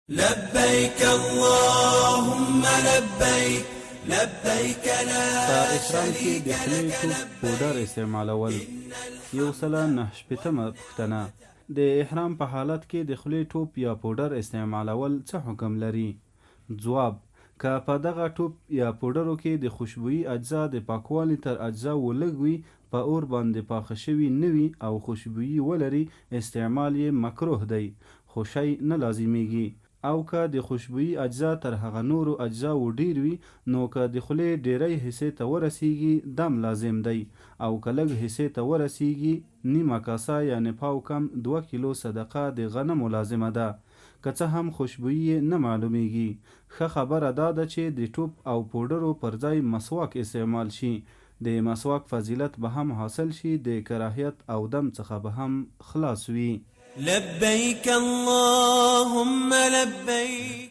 لبيك اللهم لبيك لبيك لا شريك لك لبيك. پودر استعمالول. یو سلا نه شپیتمه پوښتنه: د احرام په حالت کې د خولې ټوپ یا پودر استعمالول څه حکم لري؟ ځواب: که په دغه ټوپ یا پودرو کې د خوشبويي اجزا د پاکوالي تر اجزاو لږ وي، په اور باندې پاخه شوي نه وي او خوشبويي ولري، استعمال یې مکروه دی، خو شی نه لازمیږي. او که د خوشبويي اجزا تر هغه نورو اجزاو ډیر وي، نو که د خولې ډیری حصې ته ورسیږي دم لازم دی، او که لږ حصې ته ورسیږي نیمه کاسه یعنی پاو کم 2 کیلو صدقه د غنمو لازمه ده. که څه هم خوشبويي نه معلومیږي، ښه خبره دا ده چې د ټوپ او پودرو پر ځای مسواک استعمال شي. د مسواک فضیلت به هم حاصل شي، د کراهیت او دم څخه به هم خلاص وي. لبيك اللهم لبيك.